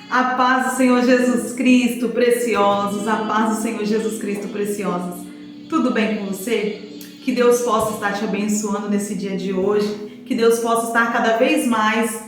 A paz do Senhor Jesus Cristo, preciosos, a paz do Senhor Jesus Cristo, preciosos. Tudo bem com você? Que Deus possa estar te abençoando nesse dia de hoje, que Deus possa estar cada vez mais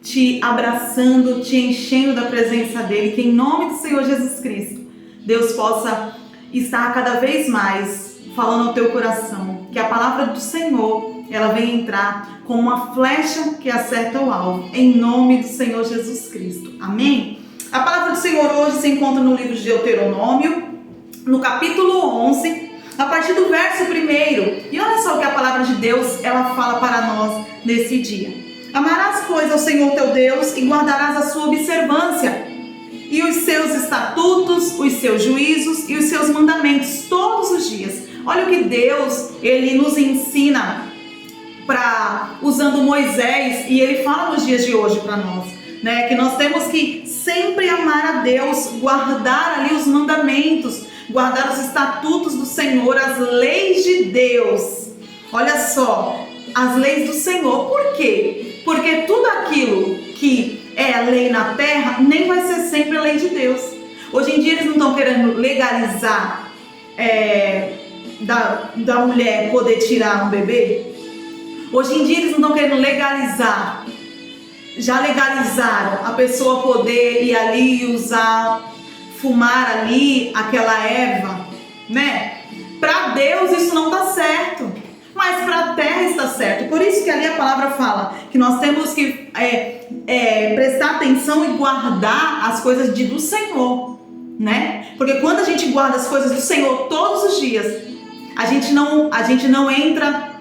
te abraçando, te enchendo da presença dEle, que em nome do Senhor Jesus Cristo, Deus possa estar cada vez mais falando ao teu coração, que a palavra do Senhor, ela venha entrar como uma flecha que acerta o alvo, em nome do Senhor Jesus Cristo. Amém? A palavra do Senhor hoje se encontra no livro de Deuteronômio, no capítulo 11, a partir do verso 1. E olha só o que a palavra de Deus, ela fala para nós nesse dia. Amarás, pois, ao Senhor teu Deus e guardarás a sua observância e os seus estatutos, os seus juízos e os seus mandamentos todos os dias. Olha o que Deus, Ele nos ensina usando Moisés, e Ele fala nos dias de hoje para nós, né? Que nós temos que sempre amar a Deus, guardar ali os mandamentos, guardar os estatutos do Senhor, as leis de Deus. Olha só, as leis do Senhor. Por quê? Porque tudo aquilo que é lei na terra nem vai ser sempre a lei de Deus. Hoje em dia eles não estão querendo legalizar da mulher poder tirar um bebê. Hoje em dia eles não estão querendo legalizar. Já legalizaram a pessoa poder ir ali e fumar ali aquela erva, né? Para Deus isso não está certo, mas para a terra está certo. Por isso que ali a palavra fala que nós temos que prestar atenção e guardar as coisas do Senhor, né? Porque quando a gente guarda as coisas do Senhor todos os dias, a gente não entra,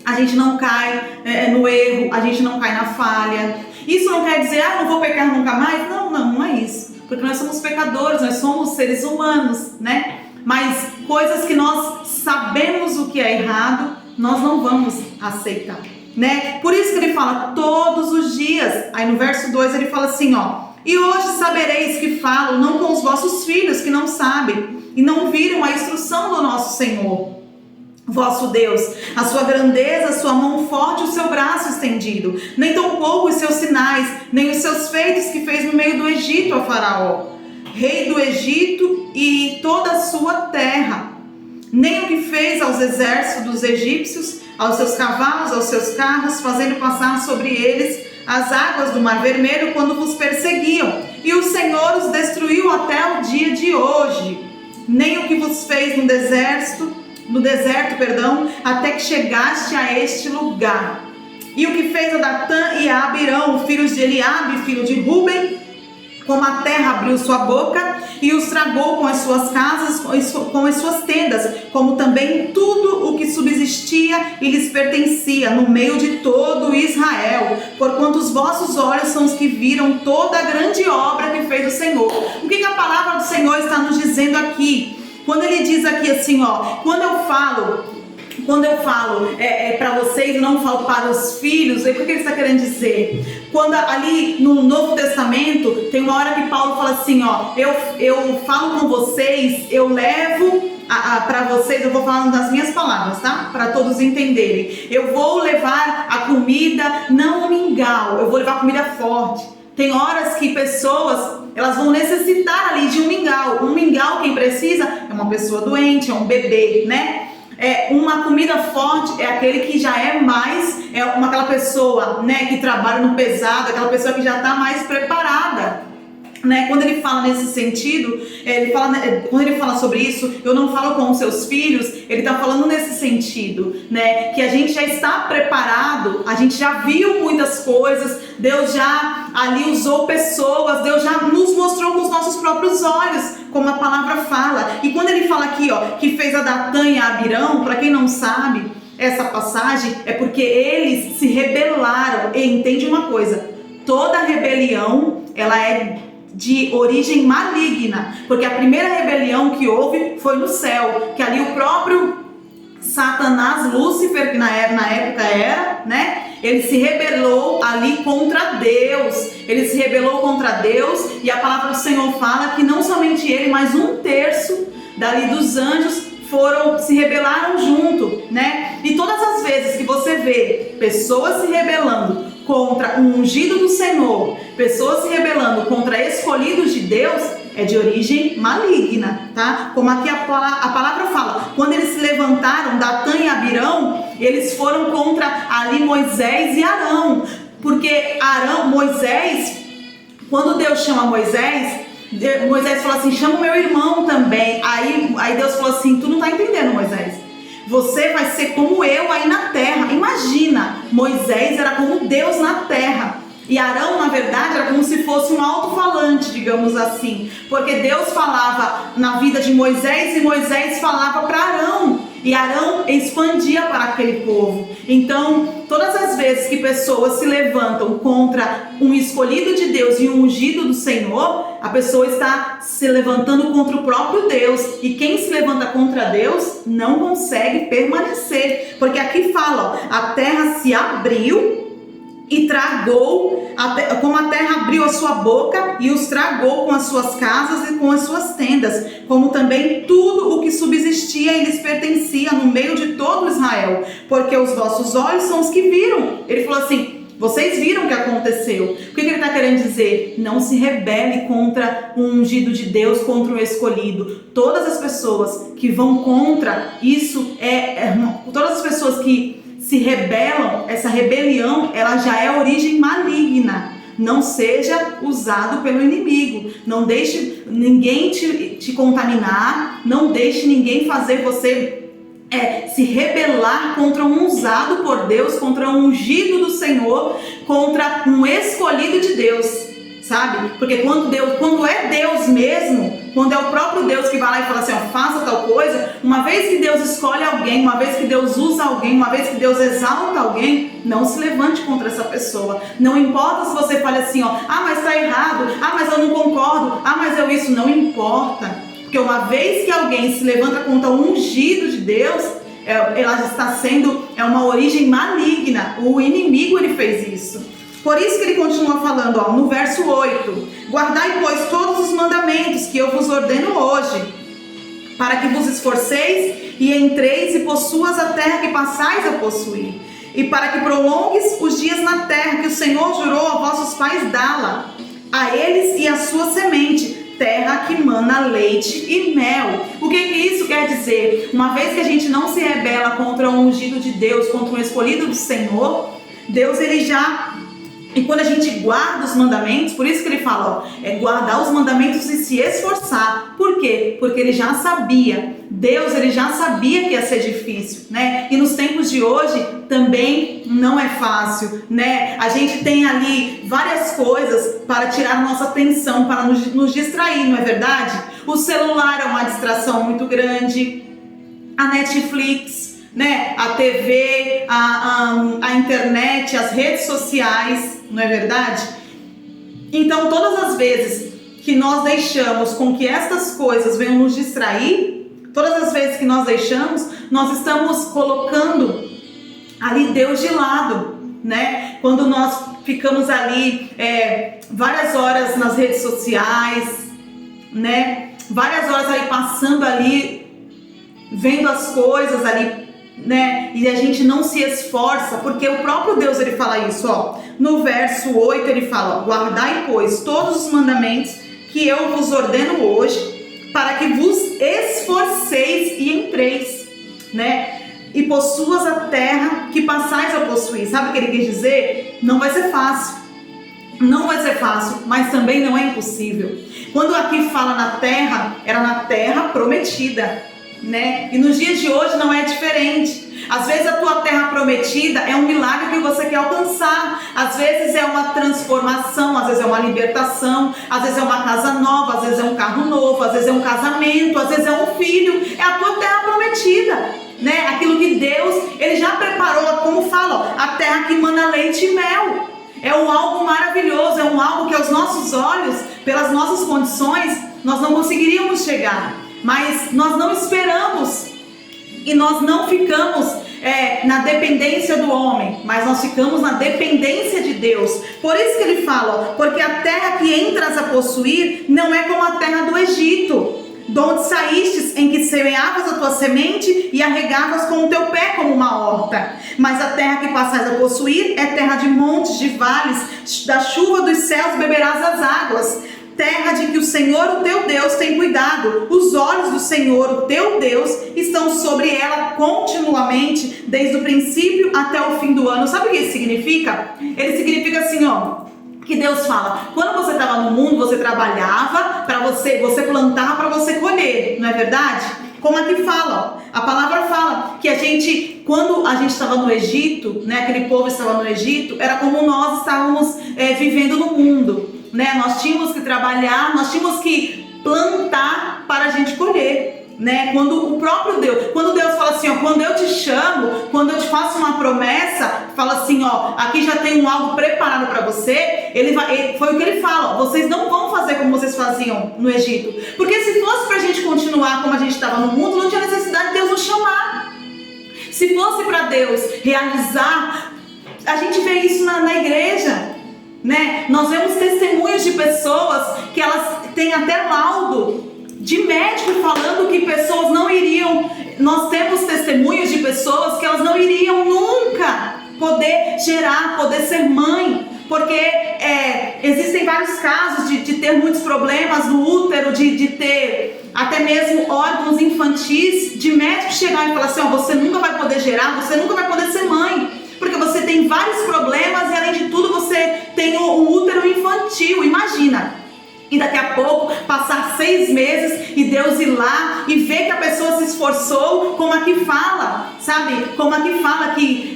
a gente não cai no erro, a gente não cai na falha. Isso não quer dizer, não vou pecar nunca mais. Não é isso. Porque nós somos pecadores, nós somos seres humanos, né? Mas coisas que nós sabemos o que é errado, nós não vamos aceitar, né? Por isso que ele fala todos os dias. Aí no verso 2 ele fala assim, e hoje sabereis que falo não com os vossos filhos que não sabem e não viram a instrução do nosso Senhor, vosso Deus, a sua grandeza, a sua mão forte, o seu braço estendido, nem tampouco os seus sinais, nem os seus feitos que fez no meio do Egito a Faraó, rei do Egito e toda a sua terra, nem o que fez aos exércitos dos egípcios, aos seus cavalos, aos seus carros, fazendo passar sobre eles as águas do Mar Vermelho quando vos perseguiam, e o Senhor os destruiu até o dia de hoje, nem o que vos fez no deserto, até que chegaste a este lugar. E o que fez a Datã e a Abirão, filhos de Eliabe, filho de Ruben, como a terra abriu sua boca e os tragou com as suas casas, com as suas tendas, como também tudo o que subsistia e lhes pertencia, no meio de todo Israel, porquanto os vossos olhos são os que viram toda a grande obra que fez o Senhor. O que a palavra do Senhor está nos dizendo aqui? Quando ele diz aqui assim, quando eu falo para vocês, não falo para os filhos, o que ele está querendo dizer? Quando ali no Novo Testamento, tem uma hora que Paulo fala assim, eu falo com vocês, eu levo para vocês, eu vou falando das minhas palavras, tá? Para todos entenderem. Eu vou levar a comida, não um mingau, eu vou levar comida forte. Tem horas que pessoas, elas vão necessitar ali de um mingau. Um mingau, quem precisa, é uma pessoa doente, é um bebê, né? Uma comida forte é aquele que já é mais, aquela pessoa, né, que trabalha no pesado, aquela pessoa que já está mais preparada, né? Quando ele fala nesse sentido, quando ele fala sobre isso, eu não falo com os seus filhos, ele está falando nesse sentido, né? Que a gente já está preparado, a gente já viu muitas coisas, Deus já ali usou pessoas, Deus já nos mostrou com os nossos próprios olhos, como a palavra fala. E quando ele fala aqui, que fez a Datã e a Abirão, para quem não sabe, essa passagem é porque eles se rebelaram. E entende uma coisa, toda rebelião, ela é de origem maligna, porque a primeira rebelião que houve foi no céu, que ali o próprio Satanás, Lúcifer, que na época era, né? Ele se rebelou ali contra Deus, e a palavra do Senhor fala que não somente ele, mas 1/3 dali dos anjos se rebelaram junto, né? E todas as vezes que você vê pessoas se rebelando contra um ungido do Senhor, pessoas se rebelando contra escolhidos de Deus, é de origem maligna, tá? Como aqui a palavra fala, quando eles se levantaram, Datã e Abirão, eles foram contra ali Moisés e Arão, porque Moisés, quando Deus chama Moisés falou assim, chama o meu irmão também. Aí Deus falou assim, tu não tá entendendo, Moisés, você vai ser como eu aí na terra. Imagina, Moisés era como Deus na terra, e Arão, na verdade, era como se fosse um alto-falante, digamos assim, porque Deus falava na vida de Moisés e Moisés falava para Arão, e Arão expandia para aquele povo. Então, todas as vezes que pessoas se levantam contra um escolhido de Deus e um ungido do Senhor, a pessoa está se levantando contra o próprio Deus, e quem se levanta contra Deus não consegue permanecer, porque aqui fala, ó, a terra se abriu e tragou, como a terra abriu a sua boca e os tragou com as suas casas e com as suas tendas, como também tudo o que subsistia e lhes pertencia no meio de todo Israel, porque os vossos olhos são os que viram. Ele falou assim, vocês viram o que aconteceu. O que ele está querendo dizer? Não se rebele contra um ungido de Deus, contra um escolhido. Todas as pessoas que vão contra isso, todas as pessoas que se rebelam, essa rebelião, ela já é origem maligna. Não seja usado pelo inimigo. Não deixe ninguém te contaminar. Não deixe ninguém fazer você se rebelar contra um usado por Deus, contra um ungido do Senhor, contra um escolhido de Deus, sabe? Porque quando é Deus mesmo, quando é o próprio Deus que vai lá e fala assim, ó, faça tal coisa, uma vez que Deus escolhe alguém, uma vez que Deus usa alguém, uma vez que Deus exalta alguém, não se levante contra essa pessoa. Não importa se você fala assim, ó, mas tá errado, mas eu não concordo, mas isso, não importa. Porque uma vez que alguém se levanta contra o ungido de Deus, ela está sendo uma origem maligna. O inimigo, ele fez isso. Por isso que ele continua falando, ó, no verso 8, guardai, pois, todos os mandamentos que eu vos ordeno hoje, para que vos esforceis e entreis e possuas a terra que passais a possuir, e para que prolongues os dias na terra que o Senhor jurou a vossos pais dá-la, a eles e a sua semente, terra que mana leite e mel. O que isso quer dizer? Uma vez que a gente não se rebela contra um ungido de Deus, contra um escolhido do Senhor, Deus, ele já... E quando a gente guarda os mandamentos, por isso que ele fala, ó, guardar os mandamentos e se esforçar. Por quê? Porque ele já sabia, Deus, ele já sabia que ia ser difícil, né? E nos tempos de hoje também não é fácil, né? A gente tem ali várias coisas para tirar nossa atenção, para nos distrair, não é verdade? O celular é uma distração muito grande, a Netflix, né? A TV, a internet, as redes sociais, não é verdade? Então, todas as vezes que nós deixamos com que estas coisas venham nos distrair, todas as vezes que nós deixamos, nós estamos colocando ali Deus de lado, né? Quando nós ficamos ali várias horas nas redes sociais, né? Várias horas ali passando ali, vendo as coisas ali, né? E a gente não se esforça, porque o próprio Deus, ele fala isso, ó. No verso 8 ele fala, ó, guardai, pois, todos os mandamentos que eu vos ordeno hoje, para que vos esforceis e entreis, né? E possuas a terra que passais a possuir. Sabe o que ele quer dizer? Não vai ser fácil. Não vai ser fácil, mas também não é impossível. Quando aqui fala na terra, era na terra prometida, né? E nos dias de hoje não é diferente. Às vezes a tua terra prometida é um milagre que você quer alcançar. Às vezes é uma transformação, às vezes é uma libertação, às vezes é uma casa nova, às vezes é um carro novo, às vezes é um casamento, às vezes é um filho. É a tua terra prometida, né? Aquilo que Deus, ele já preparou, como fala, ó, a terra que mana leite e mel. É um algo maravilhoso, é um algo que aos nossos olhos, pelas nossas condições, nós não conseguiríamos chegar. Mas nós não esperamos e nós não ficamos na dependência do homem, mas nós ficamos na dependência de Deus. Por isso que ele fala, ó, porque a terra que entras a possuir não é como a terra do Egito. de onde saístes, em que semeavas a tua semente e a regavas com o teu pé como uma horta. Mas a terra que passais a possuir é terra de montes, de vales, da chuva dos céus beberás as águas. Terra de que o Senhor, o teu Deus, tem cuidado. Os olhos do Senhor, o teu Deus, estão sobre ela continuamente, desde o princípio até o fim do ano. Sabe o que isso significa? Ele significa assim, ó, que Deus fala, quando você estava no mundo, você trabalhava para você plantava para você colher, não é verdade? Como aqui fala, ó, a palavra fala que a gente, quando a gente estava no Egito, né, aquele povo estava no Egito, era como nós estávamos vivendo no mundo, né? Nós tínhamos que trabalhar, nós tínhamos que plantar para a gente colher. Né? Quando o próprio Deus, quando Deus fala assim, ó, quando eu te chamo, quando eu te faço uma promessa, fala assim, ó, aqui já tem algo preparado para você, foi o que ele fala, ó, vocês não vão fazer como vocês faziam no Egito, porque se fosse pra gente continuar como a gente estava no mundo, não tinha necessidade de Deus nos chamar. Se fosse para Deus realizar, a gente vê isso na igreja, né? Nós vemos testemunhos de pessoas que elas têm até laudo de médico falando que pessoas não iriam, nós temos testemunhos de pessoas que elas não iriam nunca poder gerar, poder ser mãe, porque existem vários casos de ter muitos problemas no útero, de ter até mesmo órgãos infantis, de médico chegar e falar assim, ó, você nunca vai poder gerar, você nunca vai poder ser mãe, porque você tem vários problemas e além de tudo você tem um útero infantil, imagina. E daqui a pouco passar 6 meses e Deus ir lá e ver que a pessoa se esforçou, como aqui fala, sabe? Como aqui fala que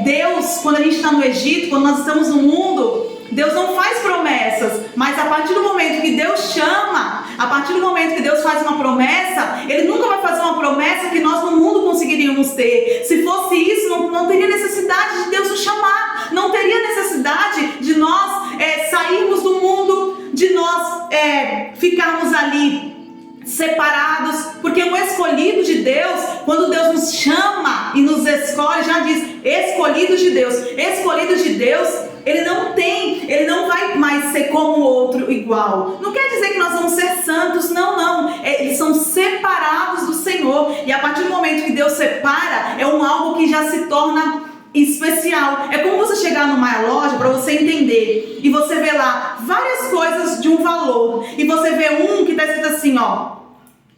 Deus, quando a gente está no Egito, quando nós estamos no mundo, Deus não faz promessas, mas a partir do momento que Deus chama, a partir do momento que Deus faz uma promessa, Ele nunca vai fazer uma promessa que nós no mundo conseguiríamos ter. Se fosse isso, não teria necessidade de Deus nos chamar, não teria necessidade de nós sairmos do mundo, de nós ficarmos ali separados, porque o escolhido de Deus, quando Deus nos chama e nos escolhe, já diz, escolhidos de Deus, ele não vai mais ser como o outro igual. Não quer dizer que nós vamos ser santos, não. Eles são separados do Senhor, e a partir do momento que Deus separa, é algo que já se torna especial. É como você chegar numa loja para você entender e você vê lá várias coisas de um valor e você vê um que está escrito assim, ó,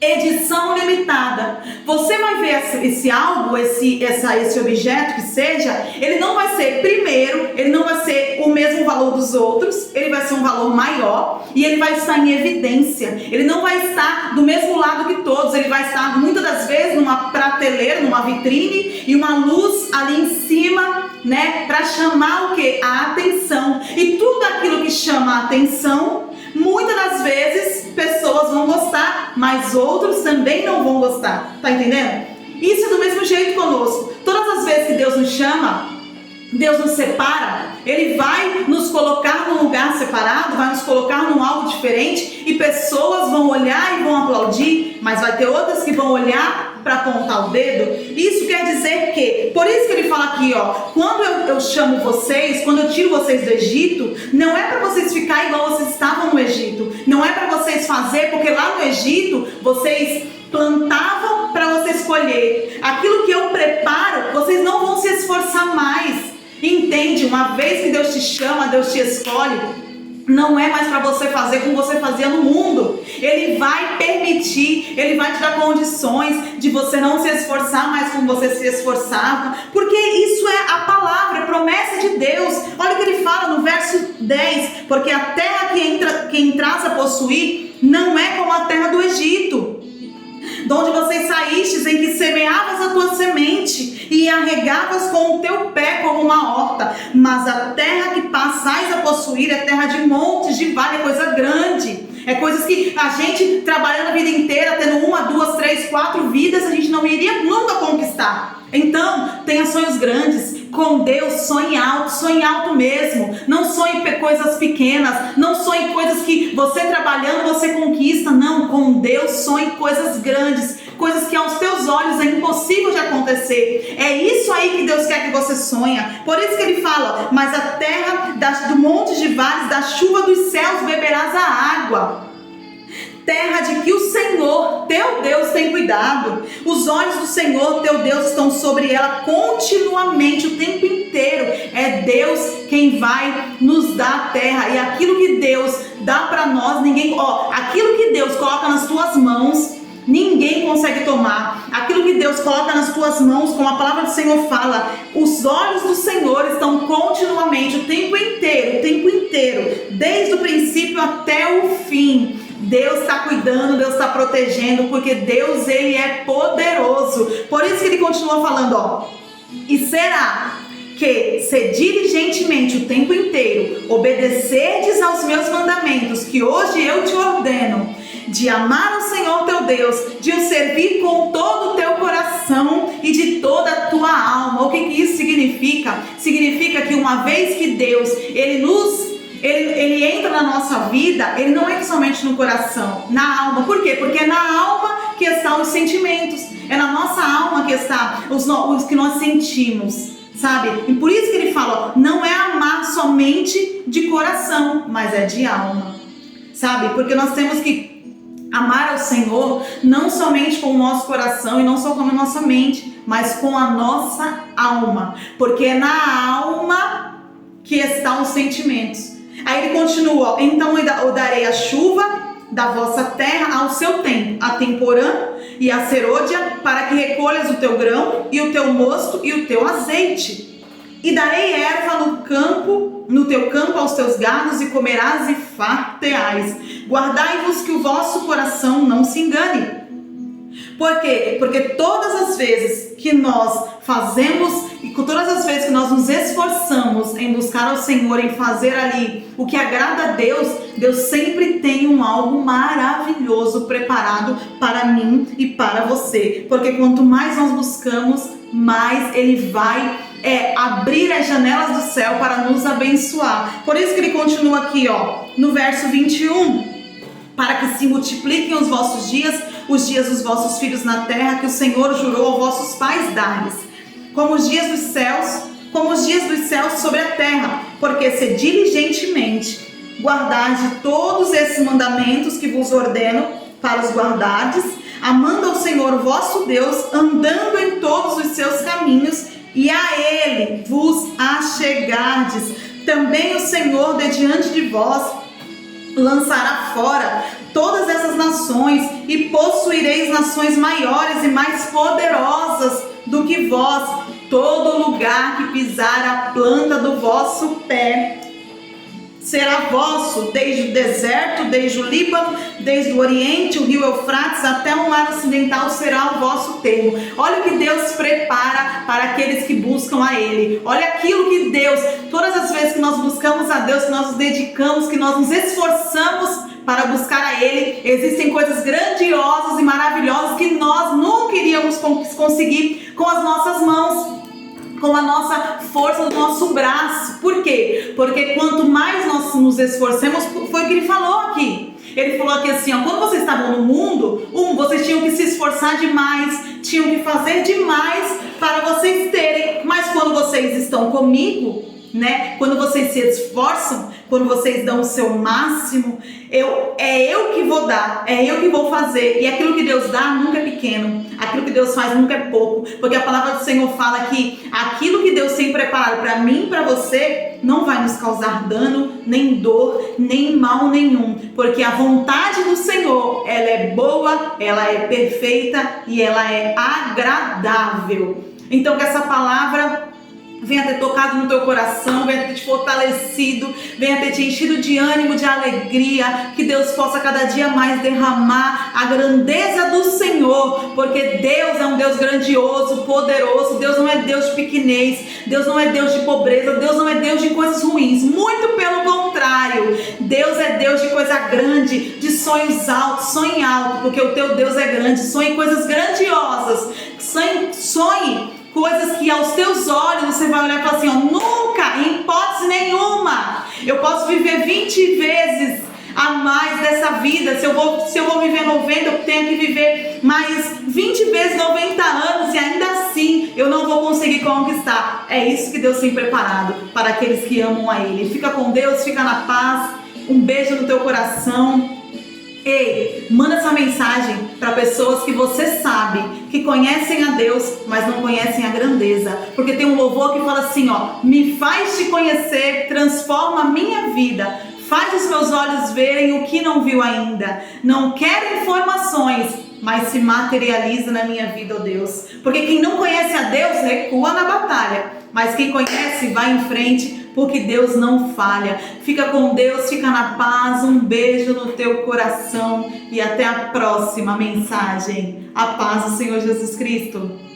edição limitada. Você vai ver esse algo, esse objeto que seja, ele não vai ser, primeiro, ele não vai ser o mesmo valor dos outros, ele vai ser um valor maior e ele vai estar em evidência. Ele não vai estar do mesmo lado que todos, ele vai estar muitas das vezes numa prateleira, numa vitrine e uma luz ali em cima, né, para chamar o quê? A atenção. E tudo aquilo que chama a atenção, muitas das vezes pessoas vão gostar, mas outros também não vão gostar. Tá entendendo? Isso é do mesmo jeito conosco. Todas as vezes que Deus nos chama, Deus nos separa, Ele vai nos colocar num lugar separado, vai nos colocar num algo diferente e pessoas vão olhar e vão aplaudir, mas vai ter outras que vão olhar para apontar o dedo. Isso quer dizer que, por isso que ele fala aqui, ó, quando eu chamo vocês, quando eu tiro vocês do Egito, não é para vocês ficar igual vocês estavam no Egito, não é para vocês fazer, porque lá no Egito vocês plantavam para vocês colher. Aquilo que eu preparo, vocês não vão se esforçar mais. Entende? Uma vez que Deus te chama, Deus te escolhe, não é mais para você fazer como você fazia no mundo. Ele vai permitir, Ele vai te dar condições de você não se esforçar mais como você se esforçava, porque isso é a palavra, a promessa de Deus. Olha o que ele fala no verso 10, porque a terra que entras a possuir não é como a terra do Egito, de onde vocês saístes, em que semeavas a tua semente e a regavas com o teu pé como uma horta, mas a terra que passais a possuir é terra de montes, de vale, é coisa grande, é coisas que a gente trabalhando a vida inteira, tendo 1, 2, 3, 4 vidas, a gente não iria nunca conquistar. Então, tenha sonhos grandes. Com Deus, sonhe alto mesmo. Não sonhe coisas pequenas, não sonhe coisas que você trabalhando você conquista. Não, com Deus sonhe coisas grandes, coisas que aos teus olhos é impossível de acontecer. É isso aí que Deus quer que você sonha. Por isso que ele fala, mas a terra do monte de vales, da chuva dos céus beberás a água. terra de que o Senhor, teu Deus, tem cuidado. Os olhos do Senhor, teu Deus, estão sobre ela continuamente, o tempo inteiro. É Deus quem vai nos dar a terra, e aquilo que Deus dá para nós, aquilo que Deus coloca nas tuas mãos, ninguém consegue tomar. Aquilo que Deus coloca nas tuas mãos, como a palavra do Senhor fala, os olhos do Senhor estão continuamente, o tempo inteiro, desde o princípio até o fim. Deus está cuidando, Deus está protegendo, porque Deus, ele é poderoso. Por isso que ele continua falando, e será que, se diligentemente o tempo inteiro obedecerdes aos meus mandamentos, que hoje eu te ordeno, de amar o Senhor teu Deus, de o servir com todo o teu coração e de toda a tua alma. O que isso significa? Significa que uma vez que Deus, ele entra na nossa vida, ele não entra somente no coração, na alma. Por quê? Porque é na alma que estão os sentimentos, é na nossa alma que está os que nós sentimos, sabe? E por isso que ele fala, não é amar somente de coração, mas é de alma, sabe? Porque nós temos que amar ao Senhor não somente com o nosso coração e não só com a nossa mente, mas com a nossa alma, porque é na alma que estão os sentimentos. Aí ele continua, então eu darei a chuva da vossa terra ao seu tempo, a temporã e a serôdia, para que recolhas o teu grão e o teu mosto e o teu azeite. E darei erva no teu campo aos teus gados, e comerás e farteais. Guardai-vos que o vosso coração não se engane. Por quê? Porque todas as vezes que nós fazemos e todas as vezes que nós nos esforçamos em buscar ao Senhor, em fazer ali o que agrada a Deus, Deus sempre tem algo maravilhoso preparado para mim e para você. Porque quanto mais nós buscamos, mais Ele vai abrir as janelas do céu para nos abençoar. Por isso que ele continua aqui, no verso 21, para que se multipliquem os vossos dias, os dias dos vossos filhos na terra, que o Senhor jurou aos vossos pais dar-lhes, como os dias dos céus sobre a terra, porque se diligentemente guardardes todos esses mandamentos que vos ordeno para os guardardes, amando ao Senhor vosso Deus, andando em todos os seus caminhos, e a Ele vos achegardes, também o Senhor de diante de vós lançará fora todas essas nações, e possuireis nações maiores e mais poderosas do que vós. Todo lugar que pisar a planta do vosso pé será vosso, desde o deserto, desde o Líbano, desde o Oriente, o rio Eufrates, até o mar ocidental será o vosso termo. Olha o que Deus prepara para aqueles que buscam a Ele. Olha aquilo que Deus, todas as vezes que nós buscamos a Deus, que nós nos dedicamos, que nós nos esforçamos para buscar a Ele, existem coisas grandiosas e maravilhosas que nós nunca iríamos conseguir com as nossas mãos, com a nossa força do nosso braço. Por quê? Porque quanto mais nós nos esforcemos, foi o que ele falou aqui. Ele falou aqui assim, quando vocês estavam no mundo, vocês tinham que se esforçar demais, tinham que fazer demais para vocês terem, mas quando vocês estão comigo, quando vocês se esforçam, quando vocês dão o seu máximo, é eu que vou dar, é eu que vou fazer. E aquilo que Deus dá nunca é pequeno, aquilo que Deus faz nunca é pouco, porque a palavra do Senhor fala que aquilo que Deus tem preparado para mim e para você não vai nos causar dano, nem dor, nem mal nenhum, porque a vontade do Senhor, ela é boa, ela é perfeita e ela é agradável. Então que essa palavra venha ter tocado no teu coração, venha ter te fortalecido, venha ter te enchido de ânimo, de alegria, que Deus possa cada dia mais derramar a grandeza do Senhor, porque Deus é um Deus grandioso, poderoso. Deus não é Deus de pequenez, Deus não é Deus de pobreza, Deus não é Deus de coisas ruins, muito pelo contrário, Deus é Deus de coisa grande, de sonhos altos. Sonhe alto, porque o teu Deus é grande. Sonhe coisas grandiosas, sonhe coisas que aos teus olhos você vai olhar e falar assim, nunca, em hipótese nenhuma, eu posso viver 20 vezes a mais dessa vida. Se eu vou viver 90, eu tenho que viver mais 20 vezes 90 anos, e ainda assim eu não vou conseguir conquistar. É isso que Deus tem preparado para aqueles que amam a Ele. Fica com Deus, fica na paz, um beijo no teu coração, Ei, manda essa mensagem para pessoas que você sabe que conhecem a Deus, mas não conhecem a grandeza. Porque tem um louvor que fala assim, ó: me faz te conhecer, transforma a minha vida, faz os meus olhos verem o que não viu ainda. Não quero informações, mas se materializa na minha vida, ó Deus. Porque quem não conhece a Deus recua na batalha, mas quem conhece vai em frente, porque Deus não falha. Fica com Deus, fica na paz, um beijo no teu coração e até a próxima mensagem. A paz do Senhor Jesus Cristo.